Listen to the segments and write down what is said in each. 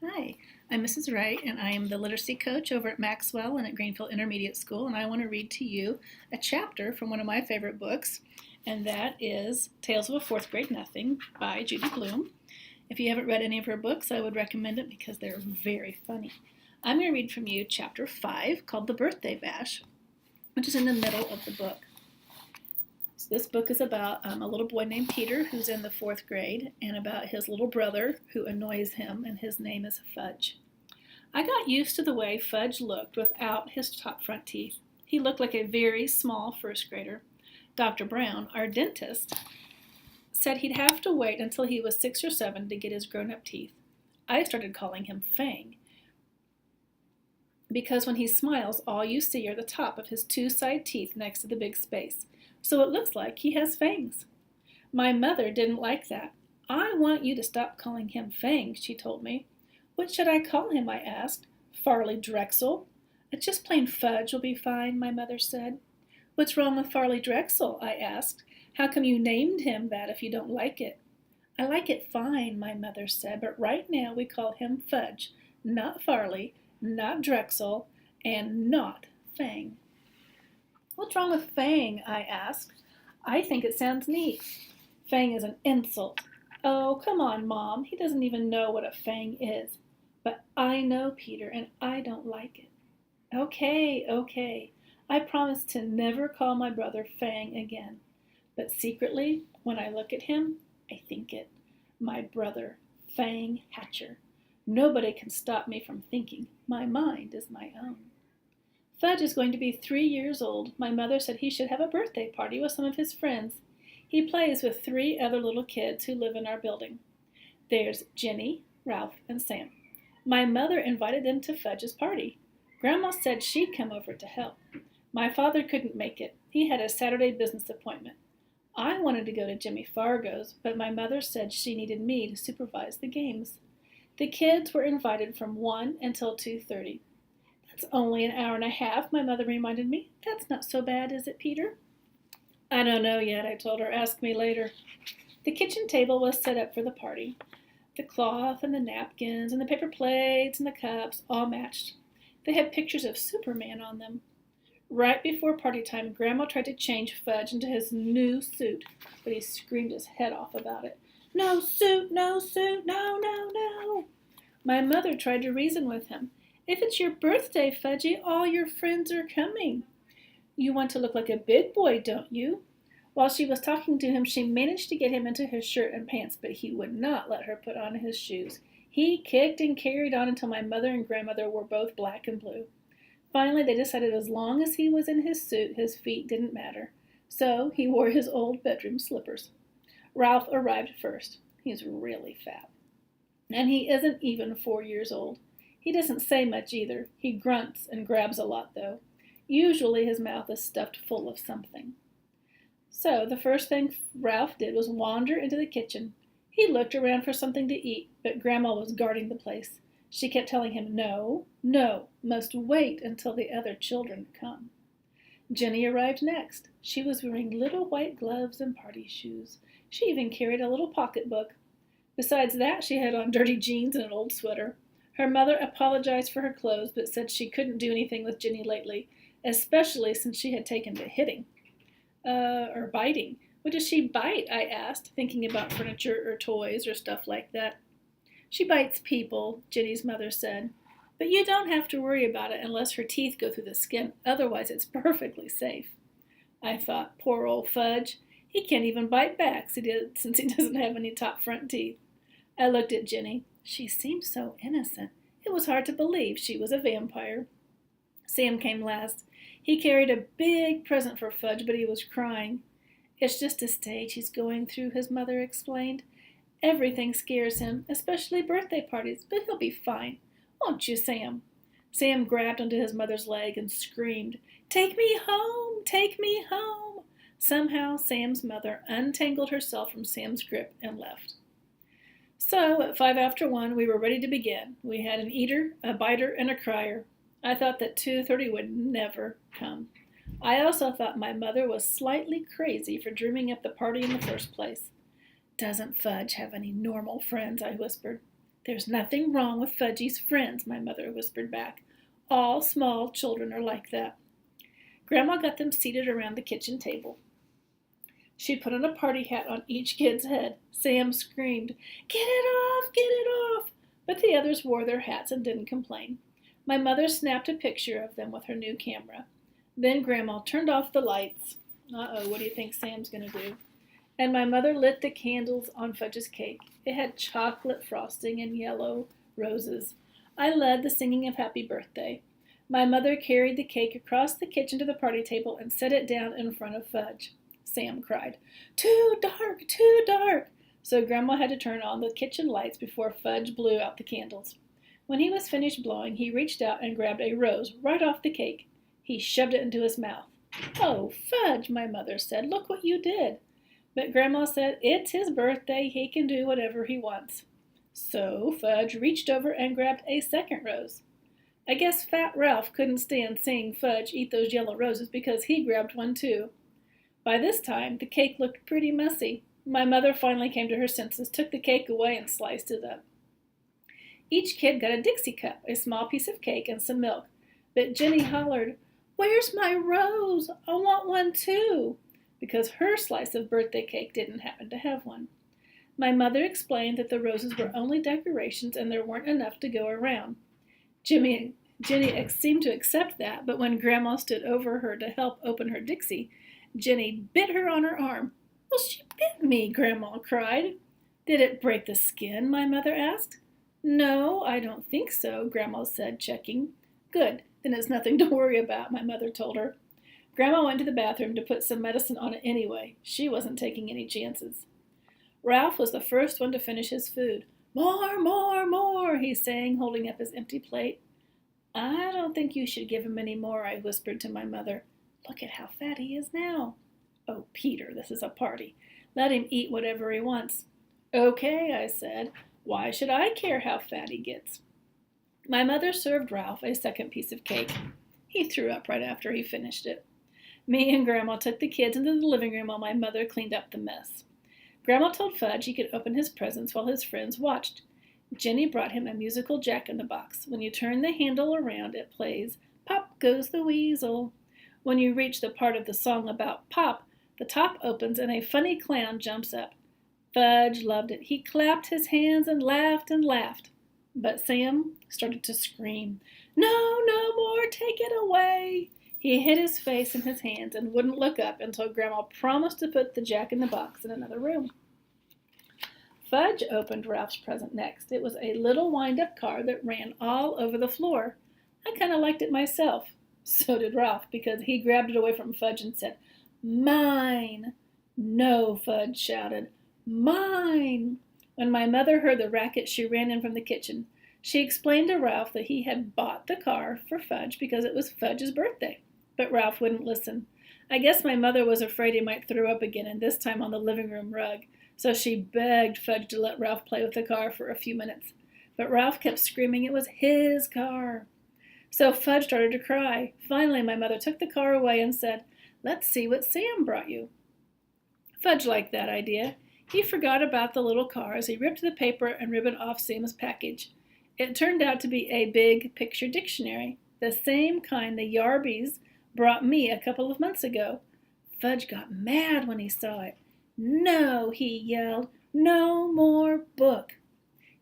Hi, I'm Mrs. Wright, and I am the literacy coach over at Maxwell and at Greenfield Intermediate School, and I want to read to you a chapter from one of my favorite books, and that is Tales of a Fourth Grade Nothing by Judy Blume. If you haven't read any of her books, I would recommend it because they're very funny. I'm going to read from you chapter 5 called The Birthday Bash, which is in the middle of the book. So this book is about a little boy named Peter who's in the fourth grade and about his little brother who annoys him, and his name is Fudge. I got used to the way Fudge looked without his top front teeth. He looked like a very small first grader. Dr. Brown, our dentist, said he'd have to wait until he was 6 or 7 to get his grown-up teeth. I started calling him Fang because when he smiles, all you see are the top of his 2 side teeth next to the big space. So it looks like he has fangs. My mother didn't like that. I want you to stop calling him Fang, she told me. What should I call him? I asked. Farley Drexel. Just plain Fudge will be fine, my mother said. What's wrong with Farley Drexel? I asked. How come you named him that if you don't like it? I like it fine, my mother said, but right now we call him Fudge, not Farley, not Drexel, and not Fang. What's wrong with Fang? I asked. I think it sounds neat. Fang is an insult. Oh, come on, Mom. He doesn't even know what a fang is. But I know, Peter, and I don't like it. Okay. I promise to never call my brother Fang again. But secretly, when I look at him, I think it. My brother, Fang Hatcher. Nobody can stop me from thinking. My mind is my own. Fudge is going to be 3 years old. My mother said he should have a birthday party with some of his friends. He plays with 3 other little kids who live in our building. There's Jenny, Ralph, and Sam. My mother invited them to Fudge's party. Grandma said she'd come over to help. My father couldn't make it. He had a Saturday business appointment. I wanted to go to Jimmy Fargo's, but my mother said she needed me to supervise the games. The kids were invited from 1 until 2:30. That's only an hour and a half, my mother reminded me. That's not so bad, is it, Peter? I don't know yet, I told her. Ask me later. The kitchen table was set up for the party. The cloth and the napkins and the paper plates and the cups all matched. They had pictures of Superman on them. Right before party time, Grandma tried to change Fudge into his new suit, but he screamed his head off about it. No suit, no suit, no. My mother tried to reason with him. If it's your birthday, Fudgy, all your friends are coming. You want to look like a big boy, don't you? While she was talking to him, she managed to get him into his shirt and pants, but he would not let her put on his shoes. He kicked and carried on until my mother and grandmother were both black and blue. Finally, they decided as long as he was in his suit, his feet didn't matter. So he wore his old bedroom slippers. Ralph arrived first. He's really fat. And he isn't even 4 years old. He doesn't say much either. He grunts and grabs a lot, though. Usually his mouth is stuffed full of something. So the first thing Ralph did was wander into the kitchen. He looked around for something to eat, but Grandma was guarding the place. She kept telling him, no, must wait until the other children come. Jenny arrived next. She was wearing little white gloves and party shoes. She even carried a little pocketbook. Besides that, she had on dirty jeans and an old sweater. Her mother apologized for her clothes, but said she couldn't do anything with Jenny lately, especially since she had taken to hitting. Or biting. What does she bite? I asked, thinking about furniture or toys or stuff like that. She bites people, Jenny's mother said. But you don't have to worry about it unless her teeth go through the skin. Otherwise, it's perfectly safe. I thought, poor old Fudge. He can't even bite back since he doesn't have any top front teeth. I looked at Jenny. She seemed so innocent. It was hard to believe she was a vampire. Sam came last. He carried a big present for Fudge, but he was crying. It's just a stage he's going through, his mother explained. Everything scares him, especially birthday parties, but he'll be fine. Won't you, Sam? Sam grabbed onto his mother's leg and screamed, Take me home! Take me home! Somehow, Sam's mother untangled herself from Sam's grip and left. So, at 5 after 1, we were ready to begin. We had an eater, a biter, and a crier. I thought that 2:30 would never come. I also thought my mother was slightly crazy for dreaming up the party in the first place. Doesn't Fudge have any normal friends? I whispered. There's nothing wrong with Fudgy's friends, my mother whispered back. All small children are like that. Grandma got them seated around the kitchen table. She put on a party hat on each kid's head. Sam screamed, Get it off! Get it off! But the others wore their hats and didn't complain. My mother snapped a picture of them with her new camera. Then Grandma turned off the lights. Uh-oh, what do you think Sam's going to do? And my mother lit the candles on Fudge's cake. It had chocolate frosting and yellow roses. I led the singing of Happy Birthday. My mother carried the cake across the kitchen to the party table and set it down in front of Fudge. Sam cried, Too dark, too dark! So Grandma had to turn on the kitchen lights before Fudge blew out the candles. When he was finished blowing, he reached out and grabbed a rose right off the cake. He shoved it into his mouth. Oh, Fudge, my mother said, look what you did. But Grandma said, it's his birthday, he can do whatever he wants. So Fudge reached over and grabbed a second rose. I guess Fat Ralph couldn't stand seeing Fudge eat those yellow roses because he grabbed one too. By this time, the cake looked pretty messy. My mother finally came to her senses, took the cake away, and sliced it up. Each kid got a Dixie cup, a small piece of cake, and some milk. But Jenny hollered, Where's my rose? I want one too, because her slice of birthday cake didn't happen to have one. My mother explained that the roses were only decorations and there weren't enough to go around. Jenny seemed to accept that, but when Grandma stood over her to help open her Dixie, Jenny bit her on her arm. Well, she bit me, Grandma cried. Did it break the skin? My mother asked. No, I don't think so, Grandma said, checking. Good, then it's nothing to worry about, my mother told her. Grandma went to the bathroom to put some medicine on it anyway. She wasn't taking any chances. Ralph was the first one to finish his food. More, more, more, he sang, holding up his empty plate. I don't think you should give him any more, I whispered to my mother. Look at how fat he is now. Oh, Peter, this is a party. Let him eat whatever he wants. Okay, I said. Why should I care how fat he gets? My mother served Ralph a second piece of cake. He threw up right after he finished it. Me and Grandma took the kids into the living room while my mother cleaned up the mess. Grandma told Fudge he could open his presents while his friends watched. Jenny brought him a musical jack-in-the-box. When you turn the handle around, it plays, Pop Goes the Weasel. When you reach the part of the song about Pop, the top opens and a funny clown jumps up. Fudge loved it. He clapped his hands and laughed and laughed. But Sam started to scream, No, no more, take it away. He hid his face in his hands and wouldn't look up until Grandma promised to put the jack-in-the-box in another room. Fudge opened Ralph's present next. It was a little wind-up car that ran all over the floor. I kind of liked it myself. So did Ralph, because he grabbed it away from Fudge and said, Mine! No, Fudge shouted. Mine! When my mother heard the racket, she ran in from the kitchen. She explained to Ralph that he had bought the car for Fudge because it was Fudge's birthday. But Ralph wouldn't listen. I guess my mother was afraid he might throw up again, and this time on the living room rug. So she begged Fudge to let Ralph play with the car for a few minutes. But Ralph kept screaming it was his car. So Fudge started to cry. Finally, my mother took the car away and said, Let's see what Sam brought you. Fudge liked that idea. He forgot about the little car as he ripped the paper and ribbon off Sam's package. It turned out to be a big picture dictionary, the same kind the Yarbies brought me a couple of months ago. Fudge got mad when he saw it. No, he yelled, no more book.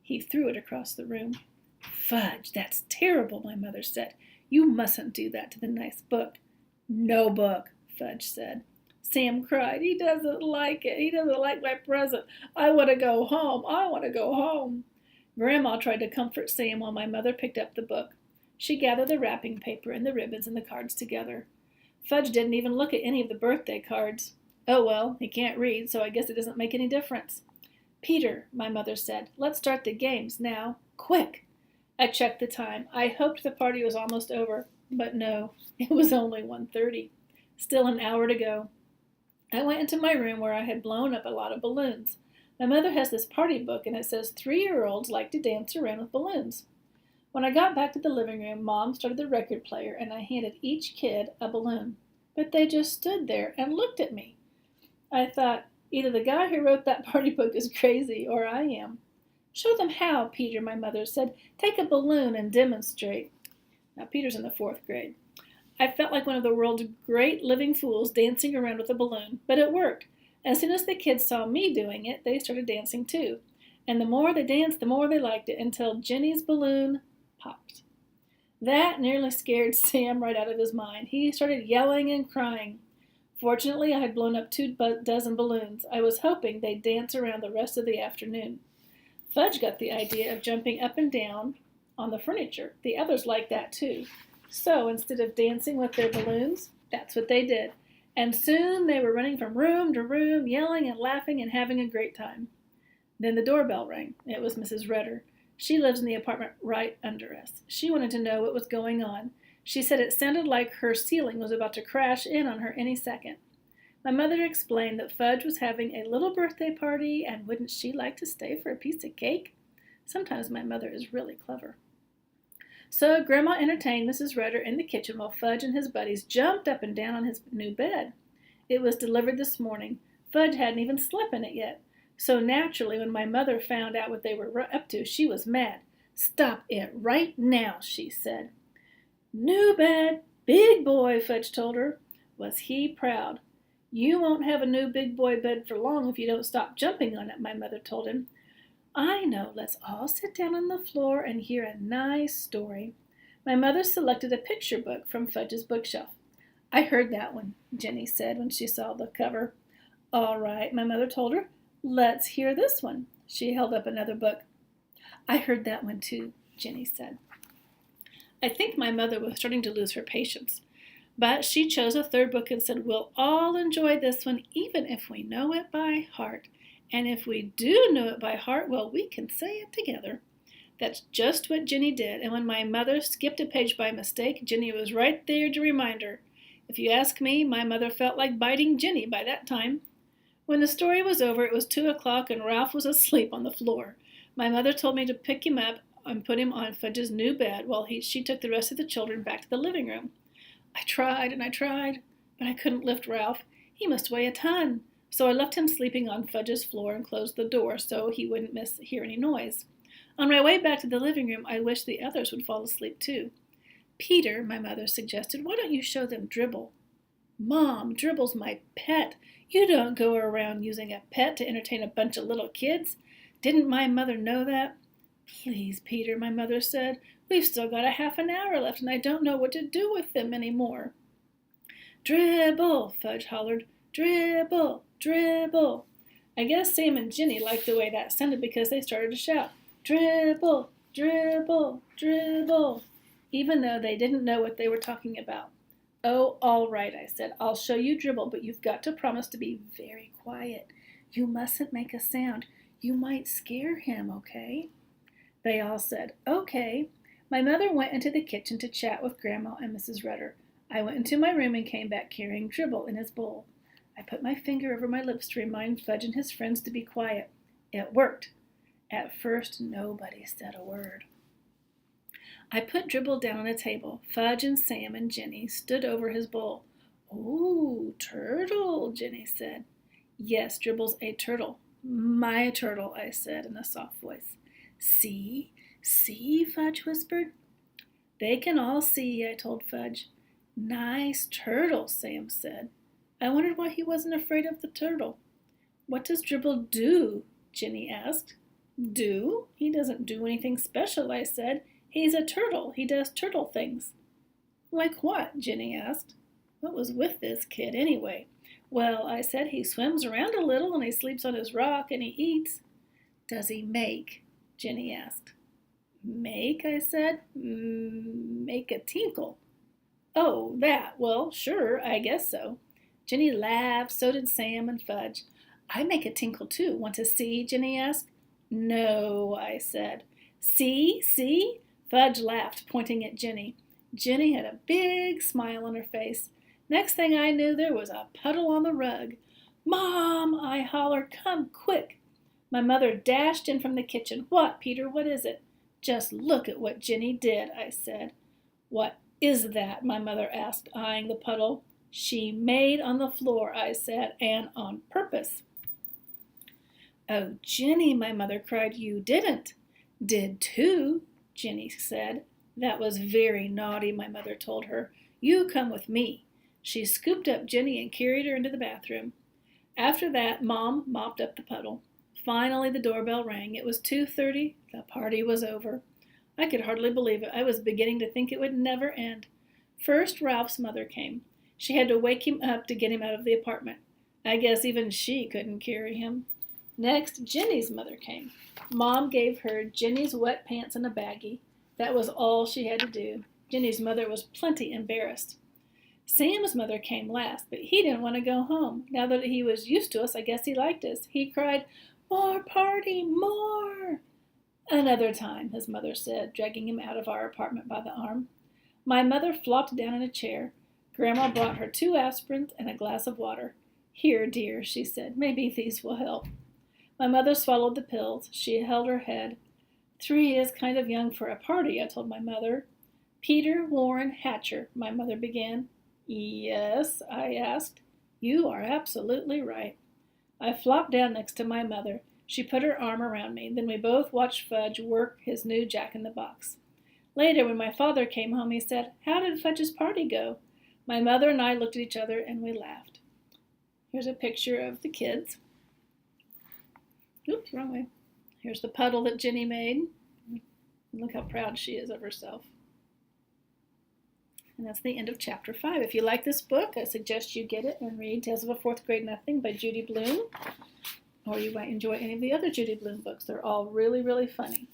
He threw it across the room. Fudge, that's terrible, my mother said. You mustn't do that to the nice book. No book, Fudge said. Sam cried. He doesn't like it. He doesn't like my present. I want to go home. I want to go home. Grandma tried to comfort Sam while my mother picked up the book. She gathered the wrapping paper and the ribbons and the cards together. Fudge didn't even look at any of the birthday cards. Oh, well, he can't read, so I guess it doesn't make any difference. Peter, my mother said, let's start the games now. Quick! I checked the time. I hoped the party was almost over, but no, it was only 1:30. Still an hour to go. I went into my room where I had blown up a lot of balloons. My mother has this party book, and it says 3-year-olds like to dance around with balloons. When I got back to the living room, Mom started the record player, and I handed each kid a balloon. But they just stood there and looked at me. I thought, either the guy who wrote that party book is crazy, or I am. "Show them how, Peter," my mother said. "Take a balloon and demonstrate." Now, Peter's in the 4th grade. I felt like one of the world's great living fools dancing around with a balloon, but it worked. As soon as the kids saw me doing it, they started dancing too. And the more they danced, the more they liked it, until Jenny's balloon popped. That nearly scared Sam right out of his mind. He started yelling and crying. Fortunately, I had blown up 24 balloons. I was hoping they'd dance around the rest of the afternoon. Fudge got the idea of jumping up and down on the furniture. The others liked that too. So instead of dancing with their balloons, that's what they did. And soon they were running from room to room, yelling and laughing and having a great time. Then the doorbell rang. It was Mrs. Rudder. She lives in the apartment right under us. She wanted to know what was going on. She said it sounded like her ceiling was about to crash in on her any second. My mother explained that Fudge was having a little birthday party, and wouldn't she like to stay for a piece of cake? Sometimes my mother is really clever. So Grandma entertained Mrs. Rudder in the kitchen while Fudge and his buddies jumped up and down on his new bed. It was delivered this morning. Fudge hadn't even slept in it yet. So naturally, when my mother found out what they were up to, she was mad. "Stop it right now," she said. "New bed, big boy," Fudge told her. Was he proud? "You won't have a new big boy bed for long if you don't stop jumping on it," my mother told him. "I know. Let's all sit down on the floor and hear a nice story." My mother selected a picture book from Fudge's bookshelf. "I heard that one," Jenny said when she saw the cover. "All right," my mother told her. "Let's hear this one." She held up another book. "I heard that one too," Jenny said. I think my mother was starting to lose her patience, but she chose a third book and said, "We'll all enjoy this one, even if we know it by heart. And if we do know it by heart, well, we can say it together." That's just what Jenny did, and when my mother skipped a page by mistake, Jenny was right there to remind her. If you ask me, my mother felt like biting Jenny by that time. When the story was over, it was 2 o'clock and Ralph was asleep on the floor. My mother told me to pick him up and put him on Fudge's new bed while she took the rest of the children back to the living room. I tried and I tried, but I couldn't lift Ralph. He must weigh a ton. So I left him sleeping on Fudge's floor and closed the door so he wouldn't hear any noise. On my way back to the living room, I wished the others would fall asleep too. "Peter," my mother suggested, "why don't you show them Dribble?" "Mom, Dribble's my pet. You don't go around using a pet to entertain a bunch of little kids. Didn't my mother know that?" "Please, Peter," my mother said. "We've still got a half an hour left, and I don't know what to do with them anymore." "Dribble!" Fudge hollered. "Dribble! Dribble!" I guess Sam and Jenny liked the way that sounded because they started to shout, "Dribble! Dribble! Dribble!" even though they didn't know what they were talking about. "Oh, all right," I said. "I'll show you Dribble, but you've got to promise to be very quiet. You mustn't make a sound. You might scare him, okay?" They all said, "Okay." My mother went into the kitchen to chat with Grandma and Mrs. Rudder. I went into my room and came back carrying Dribble in his bowl. I put my finger over my lips to remind Fudge and his friends to be quiet. It worked. At first, nobody said a word. I put Dribble down on a table. Fudge and Sam and Jenny stood over his bowl. "Ooh, turtle," Jenny said. "Yes, Dribble's a turtle. My turtle," I said in a soft voice. "See? See?" Fudge whispered. "They can all see," I told Fudge. "Nice turtle," Sam said. I wondered why he wasn't afraid of the turtle. "What does Dribble do?" Jenny asked. "Do? He doesn't do anything special," I said. "He's a turtle. He does turtle things." "Like what?" Jenny asked. What was with this kid anyway? "Well," I said, "he swims around a little and he sleeps on his rock and he eats." "Does he make?" Jenny asked. "Make?" I said. "Make a tinkle." "Oh, that. Well, sure, I guess so." Jenny laughed. So did Sam and Fudge. "I make a tinkle too. Want to see?" Jenny asked. "No," I said. "See? See?" Fudge laughed, pointing at Jenny. Jenny had a big smile on her face. Next thing I knew, there was a puddle on the rug. "Mom!" I hollered. "Come quick!" My mother dashed in from the kitchen. "What, Peter? What is it?" "Just look at what Jenny did," I said. "What is that?" my mother asked, eyeing the puddle. "She made on the floor," I said, "and on purpose." "Oh, Jenny," my mother cried, "you didn't." "Did too," Jenny said. "That was very naughty," my mother told her. "You come with me." She scooped up Jenny and carried her into the bathroom. After that, Mom mopped up the puddle. Finally, the doorbell rang. It was 2:30. The party was over. I could hardly believe it. I was beginning to think it would never end. First, Ralph's mother came. She had to wake him up to get him out of the apartment. I guess even she couldn't carry him. Next, Jenny's mother came. Mom gave her Jenny's wet pants and a baggie. That was all she had to do. Jenny's mother was plenty embarrassed. Sam's mother came last, but he didn't want to go home. Now that he was used to us, I guess he liked us. He cried, "More party, more!" "Another time," his mother said, dragging him out of our apartment by the arm. My mother flopped down in a chair. Grandma brought her 2 aspirins and a glass of water. "Here, dear," she said. "Maybe these will help." My mother swallowed the pills. She held her head. 3 is kind of young for a party, I told my mother. "Peter Warren Hatcher," my mother began. "Yes?" I asked. "You are absolutely right." I flopped down next to my mother. She put her arm around me. Then we both watched Fudge work his new Jack-in-the-Box. Later, when my father came home, he said, "How did Fudge's party go?" My mother and I looked at each other and we laughed. Here's a picture of the kids. Oops, wrong way. Here's the puddle that Jenny made. Look how proud she is of herself. And that's the end of chapter 5. If you like this book, I suggest you get it and read Tales of a Fourth Grade Nothing by Judy Blume. Or you might enjoy any of the other Judy Blume books. They're all really, really funny.